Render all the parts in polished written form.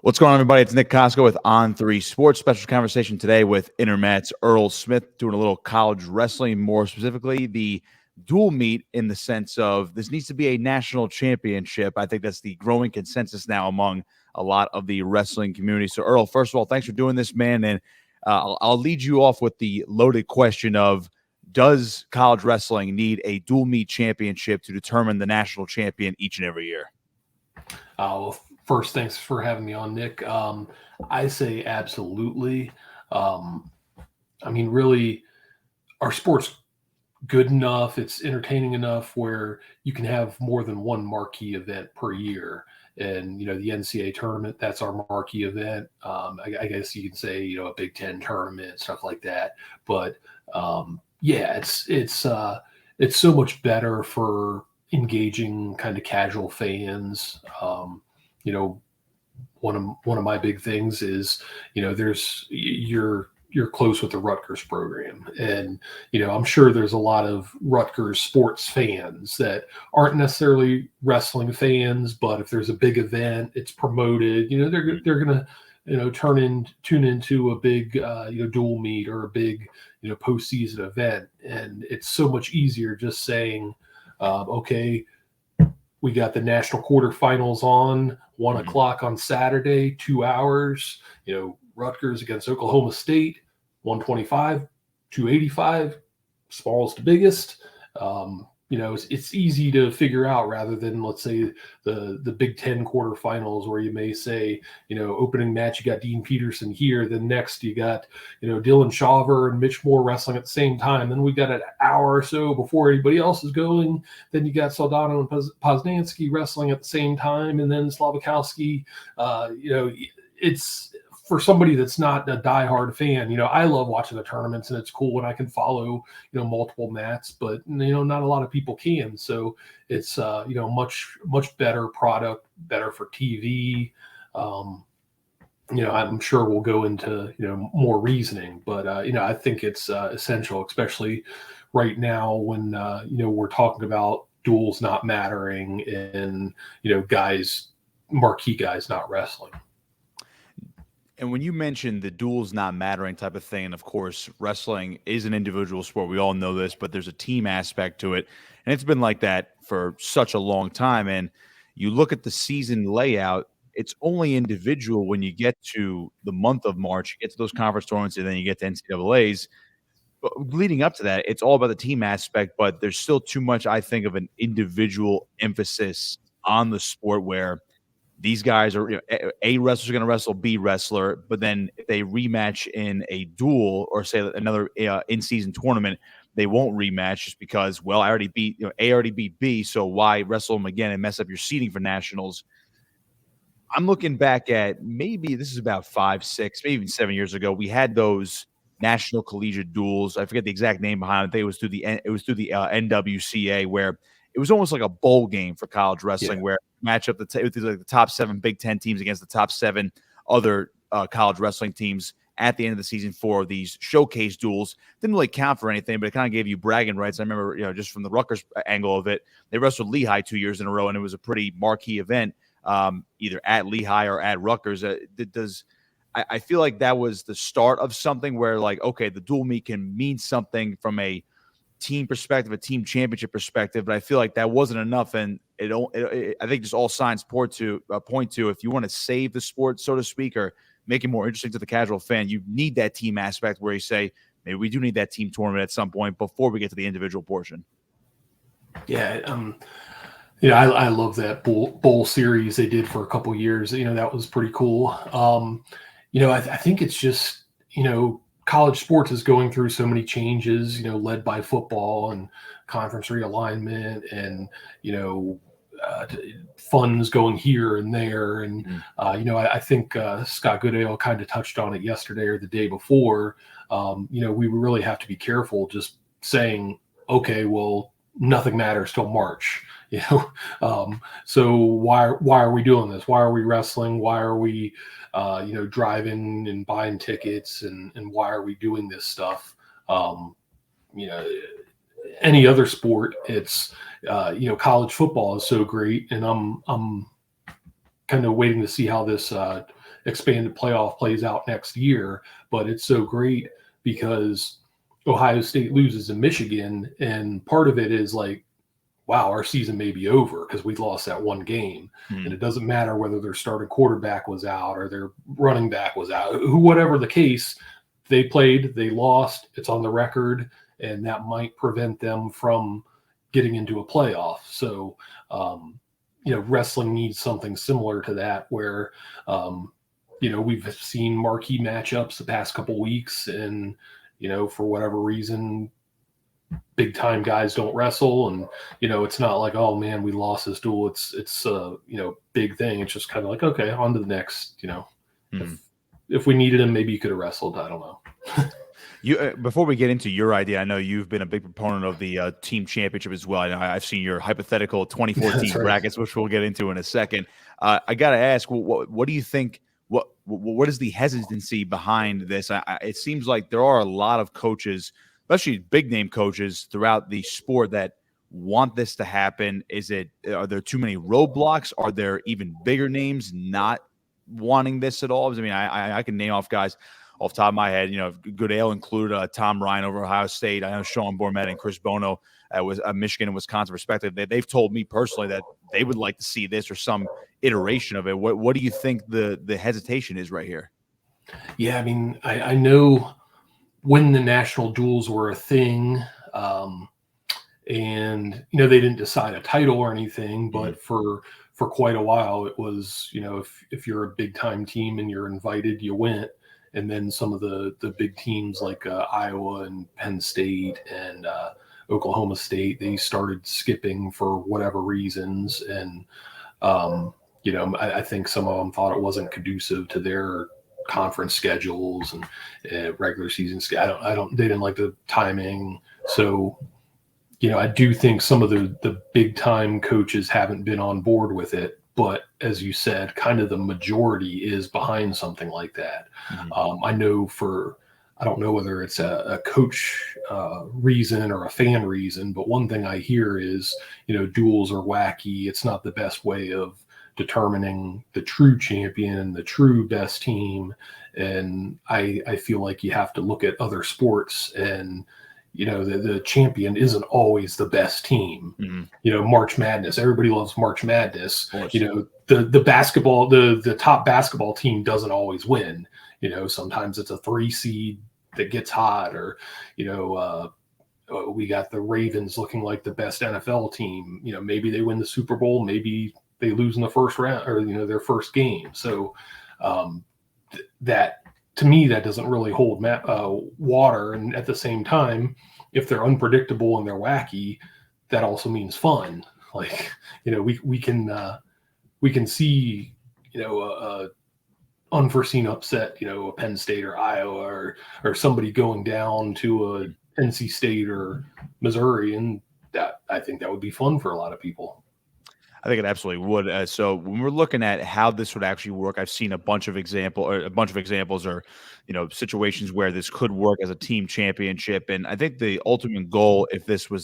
What's going on, everybody? It's Nick Kosko with On3 Sports. Special conversation today with InterMat's Earl Smith, doing a little college wrestling, more specifically the dual meet, in the sense of this needs to be a national championship. I think that's the growing consensus now among a lot of the wrestling community. So, Earl, first of all, thanks for doing this, man. And I'll lead you off with the loaded question of, does college wrestling need a dual meet championship to determine the national champion each and every year? Well, first, thanks for having me on, Nick. I say absolutely. Really, our sport's good enough, it's entertaining enough where you can have more than one marquee event per year. And, the NCAA tournament, that's our marquee event. I guess you can say, a Big Ten tournament, stuff like that. But, it's so much better for engaging kind of casual fans. One of my big things is, you're close with the Rutgers program. And, I'm sure there's a lot of Rutgers sports fans that aren't necessarily wrestling fans, but if there's a big event, it's promoted, they're going to, tune into a big, dual meet or a big, postseason event. And it's so much easier just saying, okay, we got the national quarterfinals on 1 o'clock on Saturday, 2 hours, Rutgers against Oklahoma State, 125, 285, smallest to biggest. It's easy to figure out rather than, let's say, the Big Ten quarterfinals where you may say, opening match, you got Dean Peterson here. Then next you got, Dylan Chauver and Mitch Moore wrestling at the same time. Then we got an hour or so before anybody else is going. Then you got Soldano and Poznansky wrestling at the same time. And then Slavikowski, it's, for somebody that's not a diehard fan, I love watching the tournaments, and it's cool when I can follow, multiple mats, but, not a lot of people can. So it's, much better product, better for TV. I'm sure we'll go into, more reasoning, but, I think it's essential, especially right now when, we're talking about duels not mattering and, marquee guys not wrestling. And when you mentioned the duels not mattering type of thing, and of course, wrestling is an individual sport. We all know this, but there's a team aspect to it. And it's been like that for such a long time. And you look at the season layout, it's only individual when you get to the month of March, you get to those conference tournaments, and then you get to NCAAs. But leading up to that, it's all about the team aspect, but there's still too much, I think, of an individual emphasis on the sport where these guys are, A wrestler's going to wrestle B wrestler, but then if they rematch in a duel or say another in-season tournament, they won't rematch just because, well, I already beat, A already beat B, so why wrestle them again and mess up your seeding for nationals? I'm looking back at, maybe this is about 5, 6, maybe even 7 years ago. We had those national collegiate duels. I forget the exact name behind it. I think it was through the NWCA, where it was almost like a bowl game for college wrestling, where match up the top 7 Big Ten teams against the top 7 other college wrestling teams at the end of the season for these showcase duels. Didn't really count for anything, but it kind of gave you bragging rights. I remember, just from the Rutgers angle of it, they wrestled Lehigh 2 years in a row, and it was a pretty marquee event, either at Lehigh or at Rutgers. I feel like that was the start of something where, like, okay, the dual meet can mean something from a team perspective, a team championship perspective, but I feel like that wasn't enough. And I think just all signs point to if you want to save the sport, so to speak, or make it more interesting to the casual fan, you need that team aspect where you say, maybe we do need that team tournament at some point before we get to the individual portion. Yeah. I love that bowl series they did for a couple years. That was pretty cool. I think it's just, college sports is going through so many changes, led by football and conference realignment and, funds going here and there. And, I think Scott Goodale kind of touched on it yesterday or the day before. We really have to be careful just saying, okay, well, nothing matters till March. So why are we doing this? Why are we wrestling? Why are we, driving and buying tickets, and why are we doing this stuff? Any other sport, it's, college football is so great, and I'm kind of waiting to see how this expanded playoff plays out next year. But it's so great because Ohio State loses in Michigan, and part of it is like, wow, our season may be over because we lost that one game. And it doesn't matter whether their starting quarterback was out or their running back was out, whatever the case, they played, they lost, it's on the record, and that might prevent them from getting into a playoff. So, wrestling needs something similar to that where, we've seen marquee matchups the past couple weeks and, for whatever reason, big time guys don't wrestle, and it's not like, oh man, we lost this duel. It's big thing. It's just kind of like, okay, on to the next. If we needed him, maybe you could have wrestled. I don't know. You before we get into your idea, I know you've been a big proponent of the team championship as well. I know I've seen your hypothetical 2014 brackets, which we'll get into in a second. I got to ask, what do you think? What is the hesitancy behind this? It seems like there are a lot of coaches, especially big name coaches throughout the sport, that want this to happen. Are there too many roadblocks? Are there even bigger names not wanting this at all? I mean, I can name off guys off the top of my head, Goodale include Tom Ryan over Ohio State. I know Sean Bourmet and Chris Bono was Michigan and Wisconsin perspective. They've told me personally that they would like to see this or some iteration of it. What do you think the hesitation is right here? Yeah, I mean, I know when the national duels were a thing, and they didn't decide a title or anything, but for quite a while it was, if you're a big time team and you're invited, you went. And then some of the big teams like Iowa and Penn State and Oklahoma State, they started skipping for whatever reasons. And, I think some of them thought it wasn't conducive to their conference schedules and regular season. They didn't like the timing. So, I do think some of the big time coaches haven't been on board with it. But as you said, kind of the majority is behind something like that. I don't know whether it's a coach reason or a fan reason, but one thing I hear is, duels are wacky. It's not the best way of determining the true champion, the true best team. And I feel like you have to look at other sports and, the champion isn't always the best team. March Madness, everybody loves March Madness. The basketball, the top basketball team doesn't always win. Sometimes it's a 3 seed that gets hot, or, we got the Ravens looking like the best NFL team. Maybe they win the Super Bowl, maybe they lose in the first round or, their first game. So that, to me, that doesn't really hold water. And at the same time, if they're unpredictable and they're wacky, that also means fun. Like, we can see, a unforeseen upset, a Penn State or Iowa or somebody going down to a NC State or Missouri. And I think that would be fun for a lot of people. I think it absolutely would. So when we're looking at how this would actually work, I've seen a bunch of examples or, situations where this could work as a team championship. And I think the ultimate goal, if this were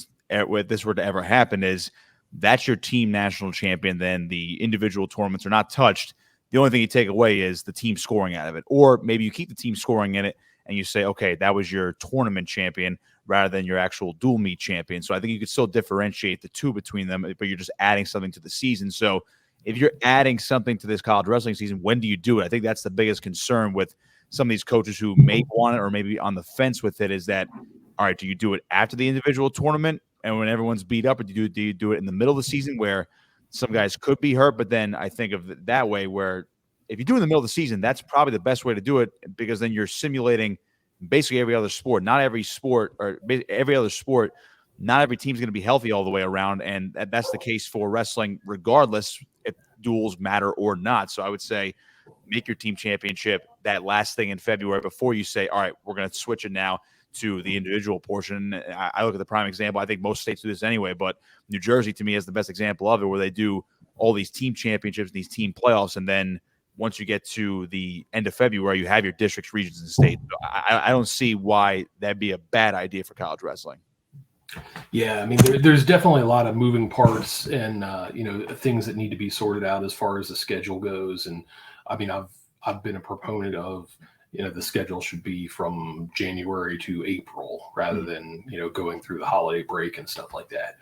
to ever happen, is that's your team national champion. Then the individual tournaments are not touched. The only thing you take away is the team scoring out of it, or maybe you keep the team scoring in it and you say, okay, that was your tournament champion rather than your actual dual meet champion. So I think you could still differentiate the two between them, but you're just adding something to the season. So if you're adding something to this college wrestling season, when do you do it? I think that's the biggest concern with some of these coaches who may want it or maybe on the fence with it, is that, all right, do you do it after the individual tournament and when everyone's beat up, or do you do it in the middle of the season where some guys could be hurt? But then I think of it that way, where if you do it in the middle of the season, that's probably the best way to do it, because then you're simulating basically every other sport. Not every sport, or every other sport, not every team's going to be healthy all the way around, and that's the case for wrestling regardless if duels matter or not. So I would say make your team championship that last thing in February before you say, all right, we're going to switch it now to the individual portion. I look at the prime example. I think most states do this anyway, but New Jersey to me is the best example of it, where they do all these team championships, these team playoffs, and then once you get to the end of February, you have your districts, regions, and states. I don't see why that'd be a bad idea for college wrestling. Yeah, I mean, there's definitely a lot of moving parts and things that need to be sorted out as far as the schedule goes. And I mean, I've been a proponent of the schedule should be from January to April rather than going through the holiday break and stuff like that.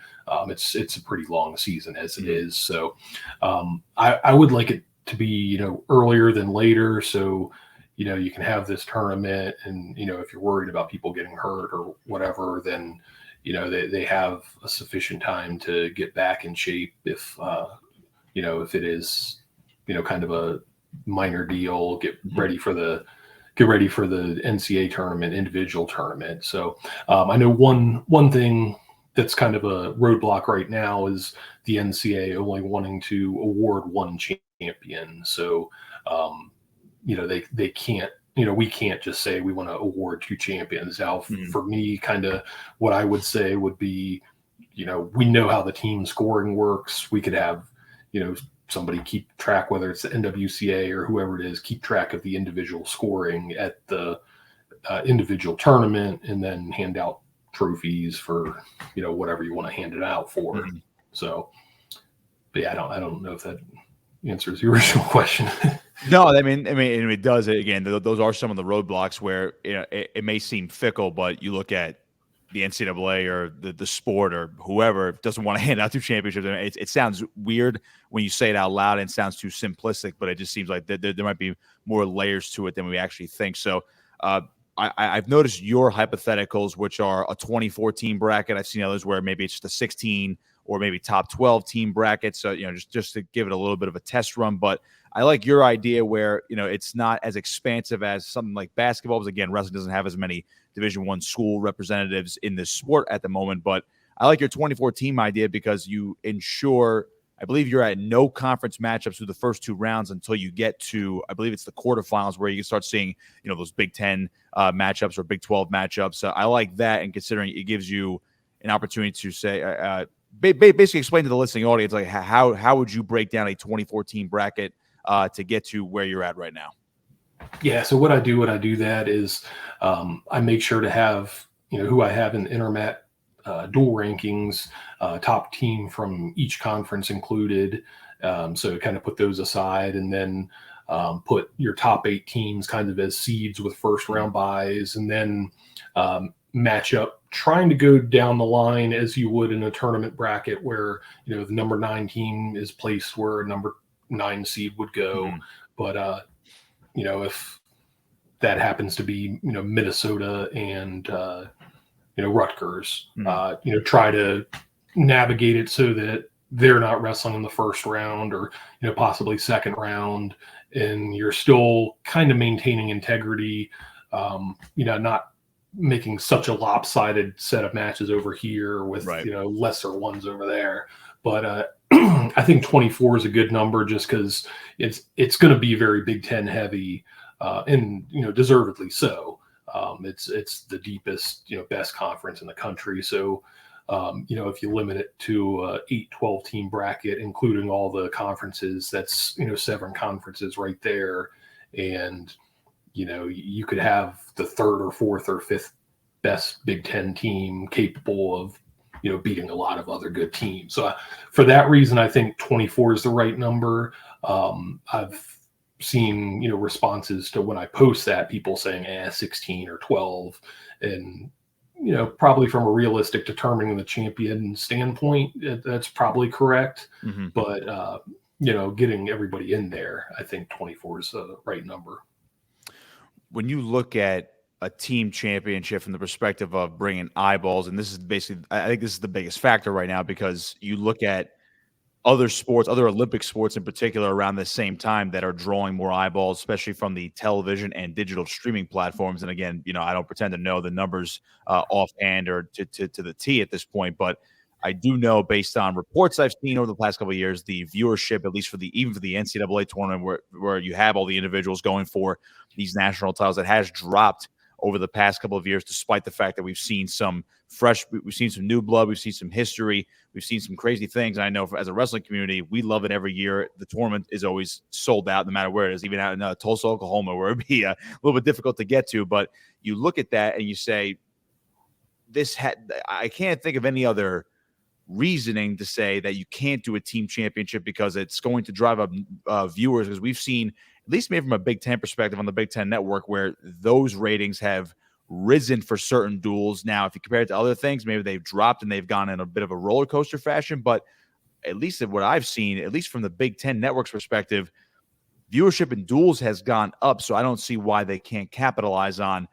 It's a pretty long season as it is, so I would like it to be earlier than later, so you can have this tournament, and if you're worried about people getting hurt or whatever, then they have a sufficient time to get back in shape if it is kind of a minor deal, get ready for the NCAA tournament, individual tournament. So I know one thing that's kind of a roadblock right now is the NCAA only wanting to award one champion. So they can't. We can't just say we want to award two champions. Now, for me, kind of what I would say would be, we know how the team scoring works. We could have, somebody keep track, whether it's the NWCA or whoever it is, keep track of the individual scoring at the individual tournament, and then hand out trophies for whatever you want to hand it out for. So, but yeah, I don't know if that answers your original question. No, I mean, it does. Again, those are some of the roadblocks where it may seem fickle, but you look at the NCAA or the sport or whoever doesn't want to hand out two championships. I mean, it sounds weird when you say it out loud, and it sounds too simplistic, but it just seems like there might be more layers to it than we actually think. So I've noticed your hypotheticals, which are a 24 team bracket. I've seen others where maybe it's just a 16 or maybe top 12 team bracket. So, just to give it a little bit of a test run. But I like your idea where, it's not as expansive as something like basketball, because again, wrestling doesn't have as many Division I school representatives in this sport at the moment. But I like your 24 team idea because you ensure, I believe you're at no conference matchups through the first two rounds until you get to, I believe it's the quarterfinals, where you can start seeing, those Big 10 matchups or Big 12 matchups. So I like that. And considering it gives you an opportunity to say, basically explain to the listening audience, like how would you break down a 24 team bracket to get to where you're at right now? Yeah. So what I do that is I make sure to have, who I have in InterMat dual rankings, top team from each conference included. So kind of put those aside, and then put your top 8 teams kind of as seeds with first round buys, and then match up, trying to go down the line as you would in a tournament bracket where, the number 9 team is placed where a number 9 seed would go. But, if that happens to be, Minnesota and, Rutgers, try to navigate it so that they're not wrestling in the first round or, possibly second round, and you're still kind of maintaining integrity, not making such a lopsided set of matches over here with, lesser ones over there. But I think 24 is a good number just because it's going to be very Big Ten heavy, and deservedly so. It's the deepest, best conference in the country. So, if you limit it to 8-12 team bracket, including all the conferences, that's 7 conferences right there, and you could have the 3rd or 4th or 5th best Big Ten team capable of beating a lot of other good teams. So for that reason, I think 24 is the right number. I've seen responses to when I post that, people saying 16 or 12, and probably from a realistic determining the champion standpoint, that's probably correct. But getting everybody in there, I think 24 is the right number. When you look at a team championship from the perspective of bringing eyeballs, and this is basically, I think this is the biggest factor right now, because you look at other sports, other Olympic sports in particular, around the same time that are drawing more eyeballs, especially from the television and digital streaming platforms. And again, I don't pretend to know the numbers offhand or to the T at this point, but I do know, based on reports I've seen over the past couple of years, the viewership, at least even for the NCAA tournament, where you have all the individuals going for these national titles, that has dropped over the past couple of years, despite the fact that we've seen some new blood, we've seen some history, we've seen some crazy things. And I know as a wrestling community, we love it every year. The tournament is always sold out, no matter where it is, even out in Tulsa, Oklahoma, where it'd be a little bit difficult to get to. But you look at that and you say, I can't think of any other reasoning to say that you can't do a team championship because it's going to drive up viewers, because we've seen, at least maybe from a Big Ten perspective on the Big Ten network, where those ratings have risen for certain duels. Now, if you compare it to other things, maybe they've dropped and they've gone in a bit of a roller coaster fashion, but at least of what I've seen, at least from the Big Ten network's perspective, viewership in duels has gone up. So I don't see why they can't capitalize on,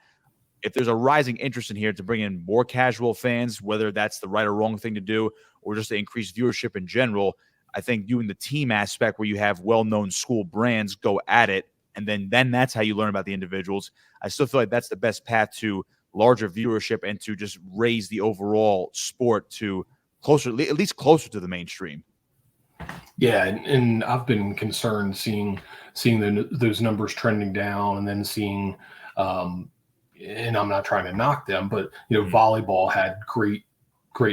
if there's a rising interest in here, to bring in more casual fans, whether that's the right or wrong thing to do, or just to increase viewership in general. I think doing the team aspect where you have well-known school brands go at it, and then that's how you learn about the individuals. I still feel like that's the best path to larger viewership and to just raise the overall sport to closer, at least closer to the mainstream. Yeah, and I've been concerned seeing those numbers trending down, and then seeing and I'm not trying to knock them, but volleyball had great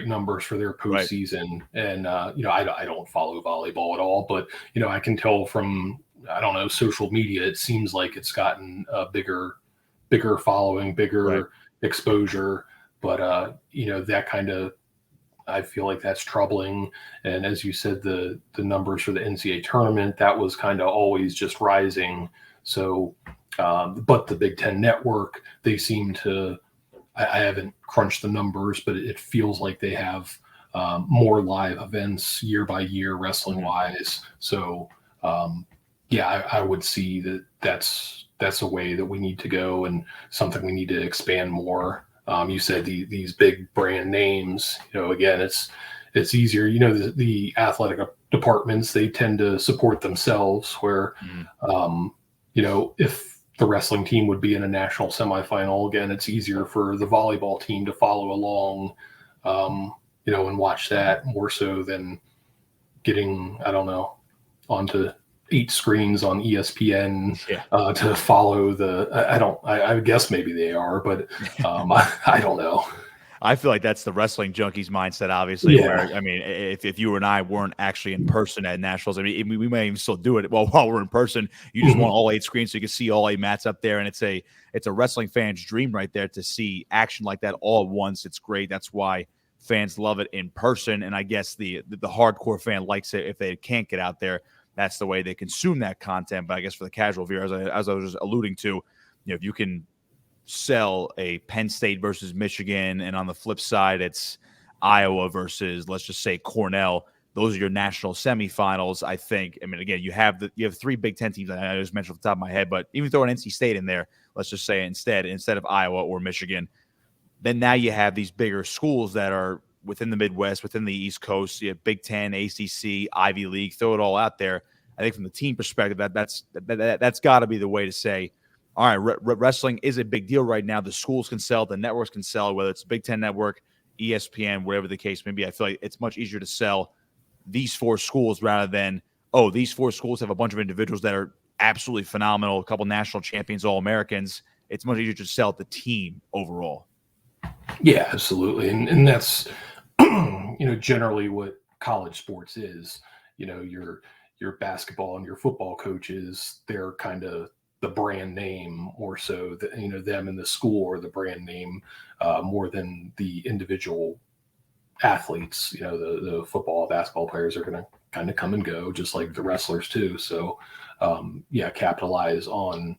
numbers for their postseason, right. And I don't follow volleyball at all, but I can tell from, I don't know, social media, it seems like it's gotten a bigger following, bigger right. exposure, but that kind of, I feel like that's troubling. And as you said, the numbers for the NCAA tournament, that was kind of always just rising. So but the Big Ten network, they seem to, I haven't crunched the numbers, but it feels like they have more live events year by year wrestling wise. So I would see that's a way that we need to go, and something we need to expand more. You said these big brand names, again, it's easier, the athletic departments, they tend to support themselves, where if the wrestling team would be in a national semifinal, again, it's easier for the volleyball team to follow along, and watch that more so than getting, I don't know, onto 8 screens on ESPN to follow I guess maybe they are, but I don't know. I feel like that's the wrestling junkies mindset, obviously, where, I mean, if you and I weren't actually in person at nationals, I mean, we may even still do it. Well, while we're in person, you just want all 8 screens so you can see all 8 mats up there. And it's a wrestling fan's dream right there to see action like that all at once. It's great. That's why fans love it in person. And I guess the hardcore fan likes it if they can't get out there. That's the way they consume that content. But I guess for the casual viewer, as I was just alluding to, if you can sell a Penn State versus Michigan, and on the flip side, it's Iowa versus, let's just say, Cornell. Those are your national semifinals, I think. I mean, again, you have 3 Big Ten teams. I just mentioned off the top of my head, but even throw an NC State in there, let's just say instead of Iowa or Michigan, then now you have these bigger schools that are within the Midwest, within the East Coast. You have Big Ten, ACC, Ivy League, throw it all out there. I think from the team perspective, that's got to be the way to say, all right, wrestling is a big deal right now. The schools can sell, the networks can sell, whether it's Big Ten Network, ESPN, whatever the case may be. I feel like it's much easier to sell these 4 schools rather than, these 4 schools have a bunch of individuals that are absolutely phenomenal, a couple national champions, All-Americans. It's much easier to sell the team overall. Yeah, absolutely. And that's, generally what college sports is. Your basketball and your football coaches, they're kind of the brand name more so that, them in the school or the brand name more than the individual athletes. The football, basketball players are going to kind of come and go, just like the wrestlers too. So capitalize on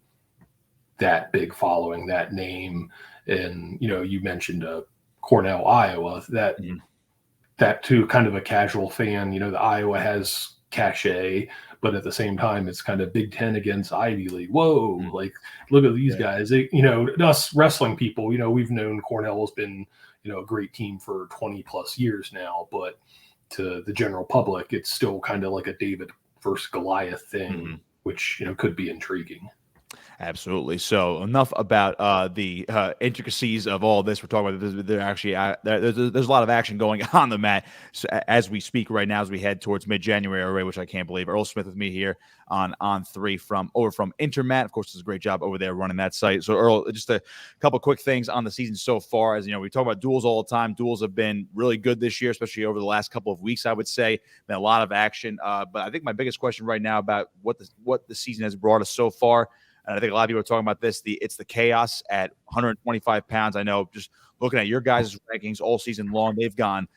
that big following, that name. And, you mentioned Cornell, Iowa, that too, kind of a casual fan, the Iowa has cachet, but at the same time, it's kind of Big Ten against Ivy League. Whoa, like, look at these guys. They, us wrestling people, we've known Cornell has been, a great team for 20 plus years now, but to the general public, it's still kind of like a David versus Goliath thing, which, could be intriguing. Absolutely. So enough about the intricacies of all this. We're talking about there actually there's a lot of action going on the mat as we speak right now, as we head towards mid-January already, which I can't believe. Earl Smith with me here on On3 from InterMat. Of course, does a great job over there running that site. So Earl, just a couple quick things on the season so far. As we talk about duels all the time. Duels have been really good this year, especially over the last couple of weeks. I would say been a lot of action. But I think my biggest question right now about what the season has brought us so far. And I think a lot of people are talking about this. It's the chaos at 125 pounds. I know just looking at your guys' rankings all season long, they've gone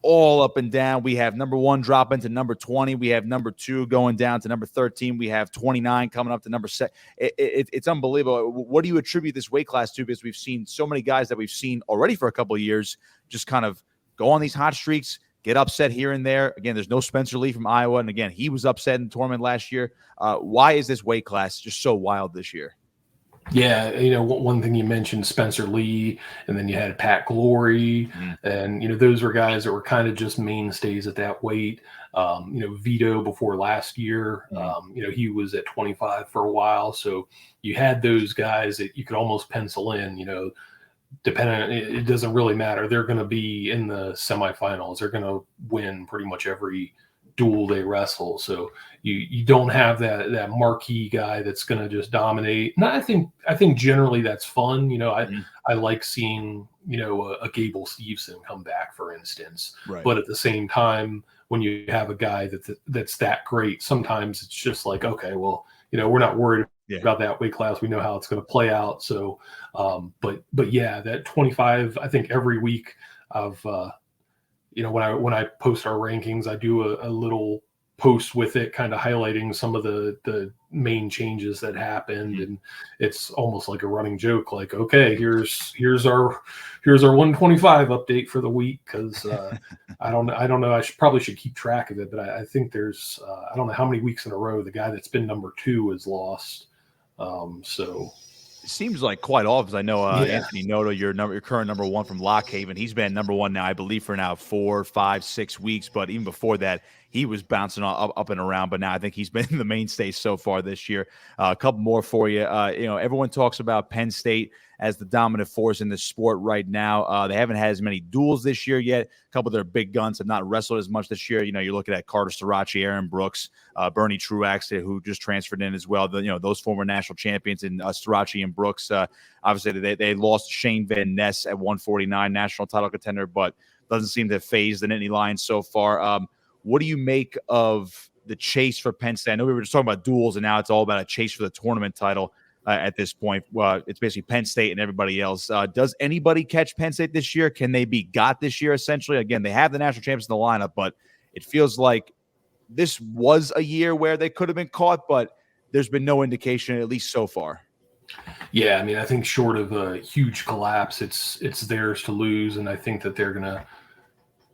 all up and down. We have number 1 dropping to number 20. We have number 2 going down to number 13. We have 29 coming up to number 7. It's unbelievable. What do you attribute this weight class to? Because we've seen so many guys that we've seen already for a couple of years just kind of go on these hot streaks, get upset here and there. Again, there's no Spencer Lee from Iowa. And again, he was upset in the tournament last year. Why is this weight class just so wild this year? Yeah, one thing you mentioned, Spencer Lee, and then you had Pat Glory, and those were guys that were kind of just mainstays at that weight. Vito before last year, he was at 25 for a while, so you had those guys that you could almost pencil in. Depending, it doesn't really matter. They're going to be in the semifinals. They're going to win pretty much every duel they wrestle. So you don't have that marquee guy that's going to just dominate. And I think generally that's fun. I like seeing a Gable Steveson come back, for instance. Right. But at the same time, when you have a guy that's that great, sometimes it's just like, okay, well, we're not worried about that weight class. We know how it's going to play out. So, but yeah, that 25. I think every week of when I post our rankings, I do a little post with it, kind of highlighting some of the main changes that happened, and it's almost like a running joke. Like, okay, here's our 125 update for the week, because I don't know. I probably should keep track of it, but I think there's I don't know how many weeks in a row the guy that's been number 2 is lost. So. It seems like quite often. I know Anthony Noto, your current number 1 from Lockhaven. He's been number 1 now, I believe, for now 4, 5, 6 weeks. But even before that, he was bouncing up and around. But now I think he's been the mainstay so far this year. A couple more for you. Everyone talks about Penn State as the dominant force in the sport right now. They haven't had as many duels this year yet. A couple of their big guns have not wrestled as much this year. You're looking at Carter Sirachi, Aaron Brooks, Bernie Truax, who just transferred in as well. Those former national champions in Sirachi and Brooks. Obviously, they lost Shane Van Ness at 149, national title contender, but doesn't seem to have phased the Nittany Lions so far. What do you make of the chase for Penn State? I know we were just talking about duels, and now it's all about a chase for the tournament title. At this point, it's basically Penn State and everybody else. Does anybody catch Penn State this year? Can they be got this year, essentially? Again, they have the national champions in the lineup, but it feels like this was a year where they could have been caught, but there's been no indication, at least so far. Yeah, I mean, I think short of a huge collapse, it's theirs to lose, and I think that they're going to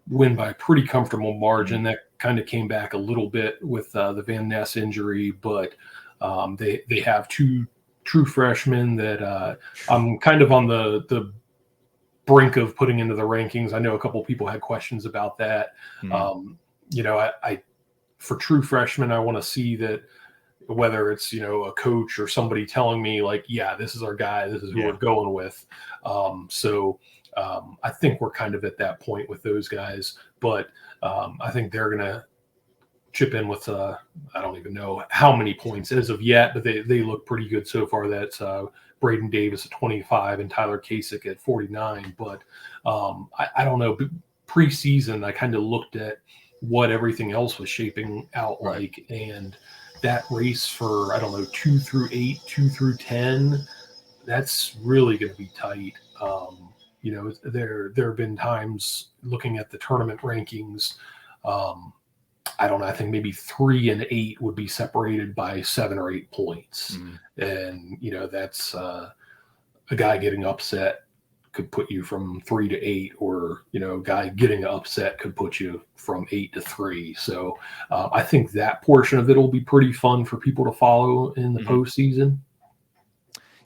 win by a pretty comfortable margin. That kind of came back a little bit with the Van Ness injury, but they have 2 true freshmen that I'm kind of on the brink of putting into the rankings. I know a couple of people had questions about that. I for true freshmen, I want to see that, whether it's a coach or somebody telling me like, yeah, this is our guy, this is who we're going with. I think we're kind of at that point with those guys, but I think they're gonna chip in with I don't even know how many points as of yet, but they look pretty good so far. That's Braden Davis at 25 and Tyler Kasich at 49. But I don't know. Preseason, I kind of looked at what everything else was shaping out like, and that race for 2 through 8, 2 through 10, that's really going to be tight. There have been times looking at the tournament rankings. I don't know. I think maybe 3 and 8 would be separated by 7 or 8 points. And, that's a guy getting upset could put you from 3 to 8, or, a guy getting upset could put you from 8 to 3. So I think that portion of it will be pretty fun for people to follow in the postseason.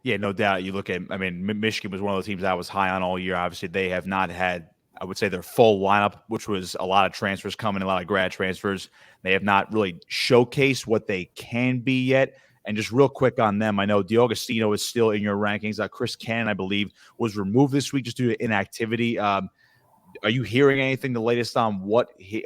Yeah, no doubt. You look at, Michigan was one of those teams I was high on all year. Obviously, they have not had, I would say, their full lineup, which was a lot of transfers coming, a lot of grad transfers. They have not really showcased what they can be yet. And just real quick on them, I know DiAugustino is still in your rankings. Chris Cannon, I believe, was removed this week just due to inactivity. Are you hearing anything, the latest on what he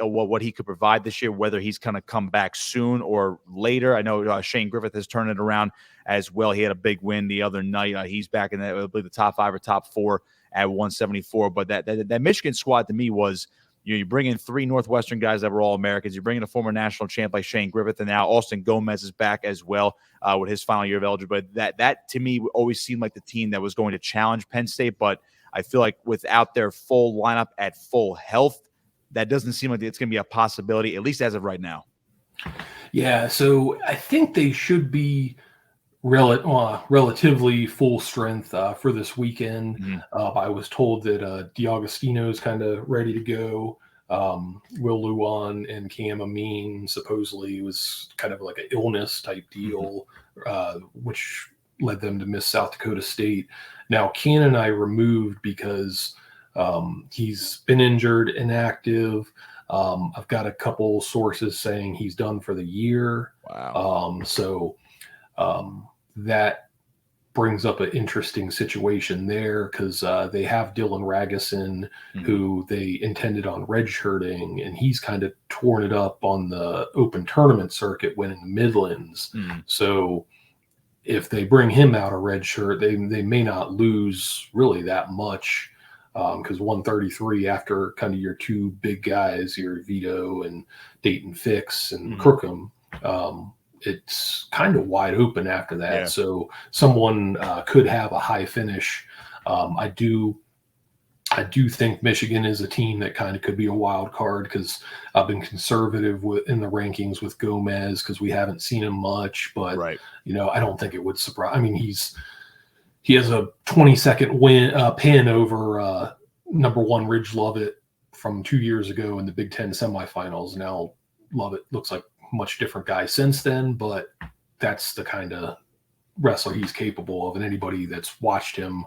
could provide this year, whether he's going to come back soon or later? I know Shane Griffith has turned it around as well. He had a big win the other night. He's back in the top 5 or top 4 at 174. But that Michigan squad to me was, you bring in 3 Northwestern guys that were all Americans. You bring in a former national champ like Shane Griffith, and now Austin Gomez is back as well with his final year of eligibility. But that to me always seemed like the team that was going to challenge Penn State. But I feel like without their full lineup at full health, that doesn't seem like it's going to be a possibility, at least as of right now. Yeah, so I think they should be relatively full strength for this weekend. I was told that D'Agostino's kind of ready to go. Will Luan and Cam Amin supposedly was kind of like an illness type deal, which led them to miss South Dakota State. Now, Cannon I removed because he's been injured, inactive. I've got a couple sources saying he's done for the year. Wow. That brings up an interesting situation there because they have Dylan Ragusin, who they intended on redshirting, and he's kind of torn it up on the open tournament circuit winning the Midlands. So if they bring him out a redshirt, they may not lose really that much because 133 after kind of your two big guys, your Vito and Dayton Fix and Crookham, it's kind of wide open after that. Yeah. So someone could have a high finish. I do think Michigan is a team that kind of could be a wild card because I've been conservative in the rankings with Gomez because we haven't seen him much. But I don't think it would surprise. I mean, he has a 22nd pin over number one Ridge Lovett from 2 years ago in the Big Ten semifinals. Now Lovett looks like a much different guy since then, but that's the kind of wrestler he's capable of, and anybody that's watched him,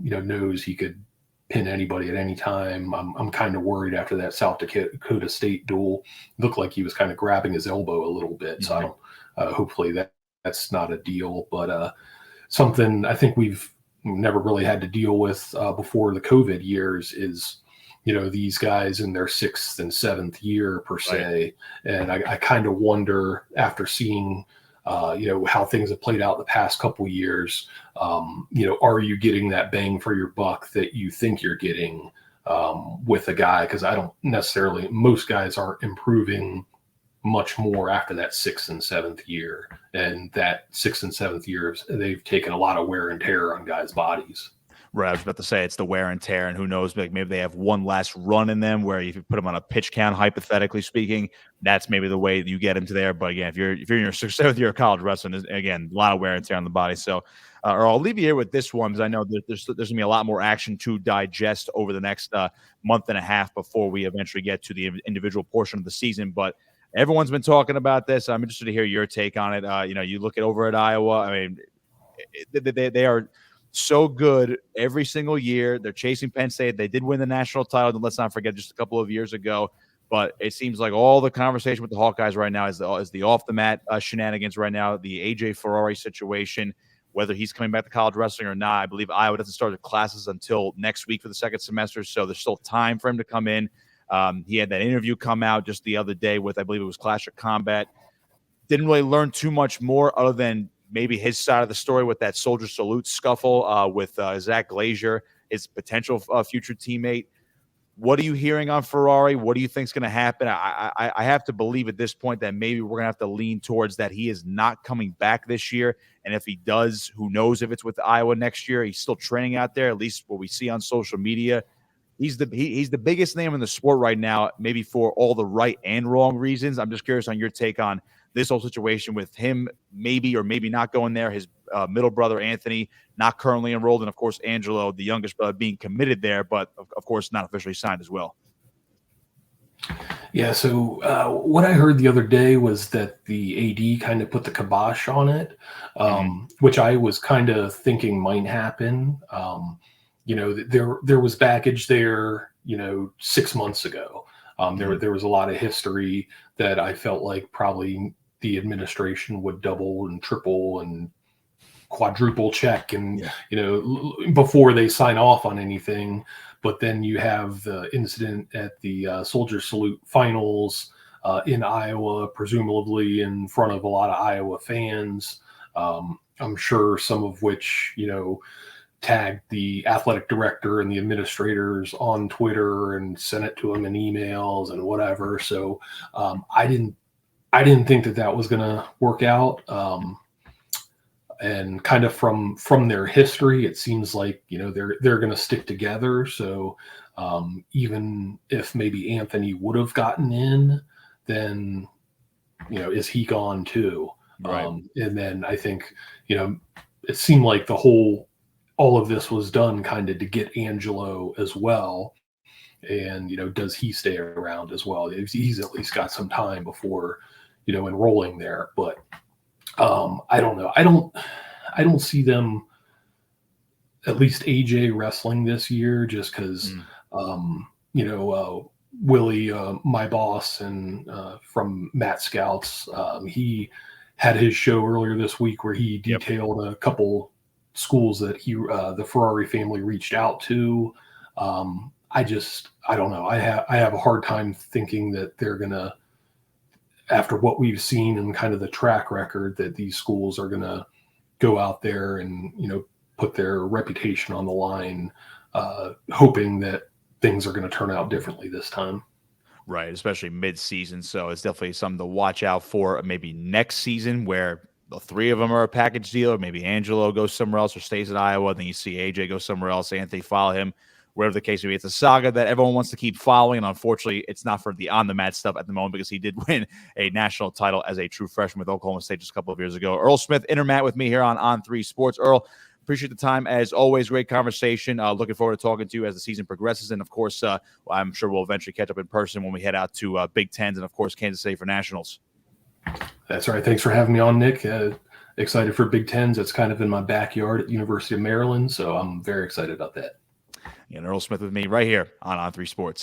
knows he could pin anybody at any time. I'm kind of worried after that South Dakota State duel. It looked like he was kind of grabbing his elbow a little bit. So I don't. Hopefully that's not a deal, but something I think we've never really had to deal with before the COVID years is, these guys in their 6th and 7th year per se. And I kind of wonder after seeing, how things have played out the past couple years, are you getting that bang for your buck that you think you're getting with a guy? Because I don't necessarily, most guys aren't improving much more after that 6th and 7th year. And that 6th and 7th years, they've taken a lot of wear and tear on guys' bodies. Right, I was about to say it's the wear and tear, and who knows, maybe they have one last run in them where if you put them on a pitch count, hypothetically speaking, that's maybe the way you get into there. But again, if you're in your 6th, 7th year of college wrestling, again, a lot of wear and tear on the body. So, Earl, I'll leave you here with this one because I know there's going to be a lot more action to digest over the next month and a half before we eventually get to the individual portion of the season. But everyone's been talking about this. I'm interested to hear your take on it. You look at over at Iowa. I mean, they are so good every single year. They're chasing Penn State. They did win the national title, let's not forget, just a couple of years ago. But it seems like all the conversation with the Hawkeyes right now is the off-the-mat shenanigans right now, the A.J. Ferrari situation, whether he's coming back to college wrestling or not. I believe Iowa doesn't start the classes until next week for the second semester, so there's still time for him to come in. He had that interview come out just the other day with, I believe it was Clash of Combat. Didn't really learn too much more other than maybe his side of the story with that Soldier Salute scuffle with Zach Glazier, his potential future teammate. What are you hearing on Ferrari? What do you think is going to happen? I have to believe at this point that maybe we're going to have to lean towards that he is not coming back this year. And if he does, who knows if it's with Iowa next year. He's still training out there, at least what we see on social media. He's the biggest name in the sport right now, maybe for all the right and wrong reasons. I'm just curious on your take on this whole situation with him maybe or maybe not going there, his middle brother Anthony not currently enrolled, and of course Angelo, the youngest brother, being committed there, but of course not officially signed as well. Yeah, so what I heard the other day was that the AD kind of put the kibosh on it, which I was kind of thinking might happen. There was baggage there, 6 months ago. There was a lot of history that I felt like probably the administration would double and triple and quadruple check and, before they sign off on anything. But then you have the incident at the Soldier Salute finals in Iowa, presumably in front of a lot of Iowa fans. I'm sure some of which, tagged the athletic director and the administrators on Twitter and sent it to them in emails and whatever. So I didn't think that was going to work out. and kind of from their history, it seems like, you know, they're going to stick together. So even if maybe Anthony would have gotten in, then, you know, is he gone too? Right. And then I think, you know, it seemed like all of this was done kind of to get Angelo as well. And, you know, does he stay around as well? He's at least got some time before, you know, enrolling there. But I don't know. I don't see them, at least AJ, wrestling this year, just because, you know, Willie, my boss, and from Matt Scouts, he had his show earlier this week where he detailed a couple schools that the Ferrari family reached out to. I don't know. I have a hard time thinking that they're gonna, after what we've seen and kind of the track record, that these schools are gonna go out there and, you know, put their reputation on the line, hoping that things are going to turn out differently this time. Right, especially mid-season. So it's definitely something to watch out for maybe next season where the three of them are a package deal, or maybe Angelo goes somewhere else or stays at Iowa. Then you see AJ go somewhere else, Anthony follow him, wherever the case may be. It's a saga that everyone wants to keep following. And unfortunately, it's not for the on-the-mat stuff at the moment because he did win a national title as a true freshman with Oklahoma State just a couple of years ago. Earl Smith, InterMat with me here on On3 Sports. Earl, appreciate the time. As always, great conversation. Looking forward to talking to you as the season progresses. And, of course, I'm sure we'll eventually catch up in person when we head out to Big Tens and, of course, Kansas City for Nationals. That's right. Thanks for having me on, Nick. Excited for Big Tens. It's kind of in my backyard at University of Maryland, so I'm very excited about that. And Earl Smith with me right here on On3 Sports.